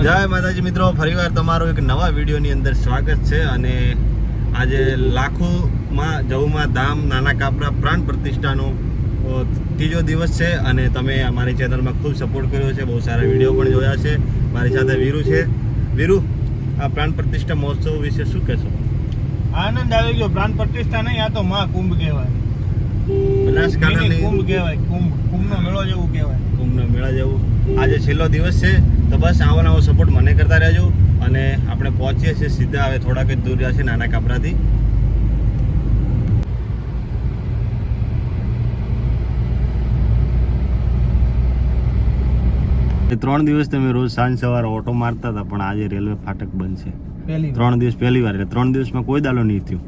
જય માતાજી મિત્રો, ફરીવાર તમારો એક નવા વિડીયોની અંદર સ્વાગત છે. અને આજે લાખોમાં જવમાં ધામ નાના કાપરા પ્રાણ પ્રતિષ્ઠાનો ત્રીજો દિવસ છે અને તમે અમારી ચેનલમાં ખૂબ સપોર્ટ કર્યો છે, બહુ સારા વિડીયો પણ જોયા છે. મારી સાથે વીરુ છે. વીરુ, આ પ્રાણ પ્રતિષ્ઠા મહોત્સવ વિશે શું કહેશો? આનંદ આવી ગયો. પ્રાણ પ્રતિષ્ઠા નહીં, આ તો મહાકુંભ કહેવાય. બનાસકાંઠાની કુંભ કહેવાય. કુંભનો મેળો જેવું કહેવાય. કુંભનો મેળા જેવું. આજે છેલ્લો દિવસ છે, તો બસ આવો નવો સપોર્ટ મને કરતા રહેજો. અને આપણે પહોંચીએ છીએ સીધા, હવે થોડાક જ દૂર રહ્યા છે નાના કાપરાથી. ત્રણ દિવસ તમે રોજ સાંજ સવારે ઓટો મારતા હતા, પણ આજે રેલવે ફાટક બંધ છે. 3 દિવસ પહેલી વાર, એટલે 3 દિવસમાં કોઈ દાડો નહીં થયું.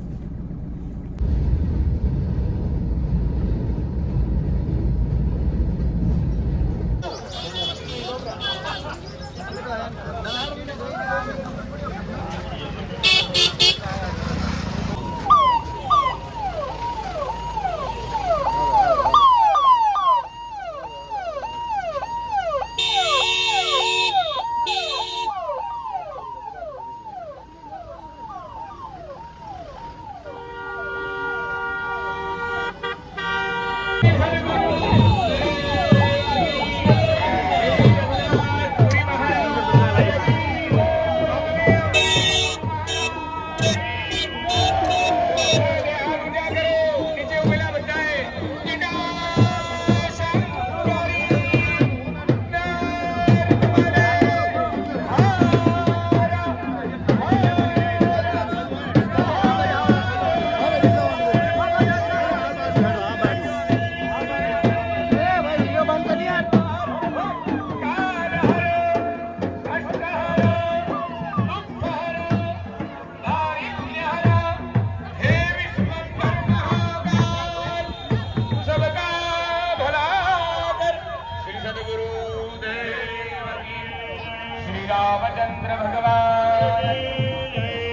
रामचंद्र भगवान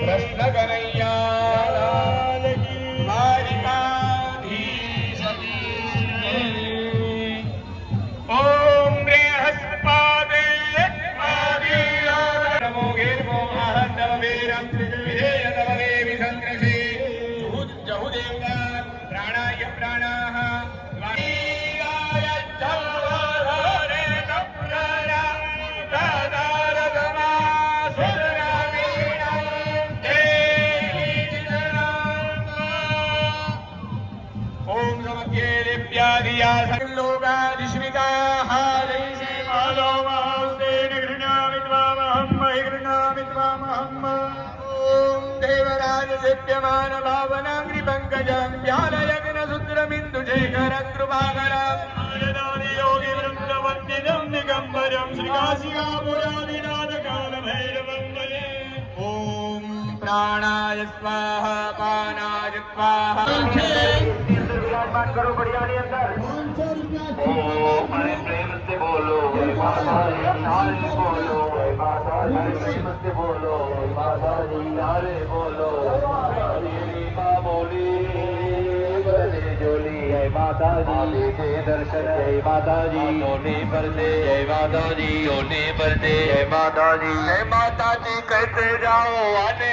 कृष्ण कन्हैया लाल की द्वारिकाधीश की ओम बृहस्पते आदि नमो गिरमो आहतम वीरम विधेयतम देवी संक्रसे जहुदेवता प्राणाय प्राणाः देवराज भावनाग्नि पंकजं व्यालयग्न सूत्रमिन्दु शेखर कृपाकर योगी वृंदवन्दिनं निगम्बरं श्रीकाशिकापुरादिनाथ कालभैरवं भजे। ओम प्राणाय स्वाहा पानाय स्वाहा। करो बढ़िया अंदर ओम प्रेम से बोलो माता जी नारे बोलो माता जी प्रेम से बोलो माता जी नारे बोलो माँ बोली बने जोली है माता जी के दर्शन है माता जी होने पर दे है माता जी होने पर दे है माता जी कहते जाओ आने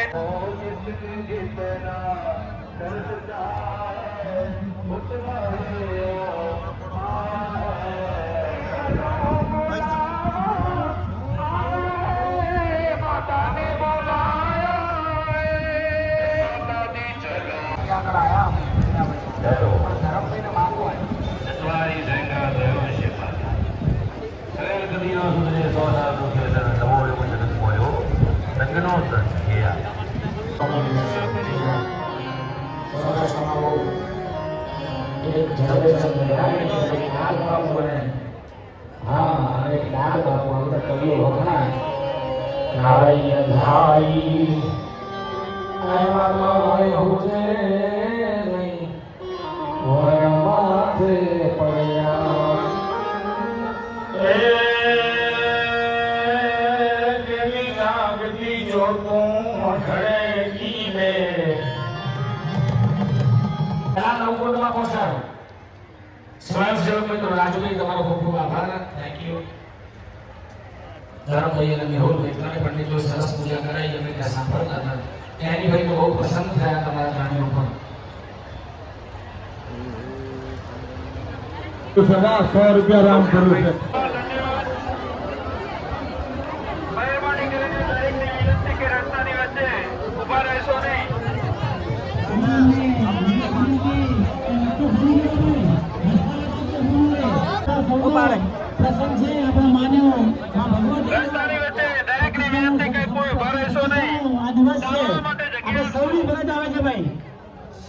स्वयंसेवक मित्र राजू भाई, તમારો ખૂબ ખૂબ આભાર. Thank you. ધરમભાઈ અને મેહુલભાઈ ત્રણેય પંડિતો સરસ પૂજા કરાવી અમે ત્યાં સાંભળતા હતા ત્યાંની ભાઈ તો બહુ પસંદ થયા તમારા પ્રાણીઓ પણ. સવા 100 રૂપિયા રામ કરું છે. મહેરબાની કરીને દરેકને વિનંતી કે રસ્તાની વચ્ચે ઊભા રહેશો નહીં. રસ્તાની વચ્ચે દરેકને વિનંતી કે કોઈ ઊભા રહેશો નહીં. ચાલવા માટે જગ્યા સૌની ફરજ આવે છે ભાઈ.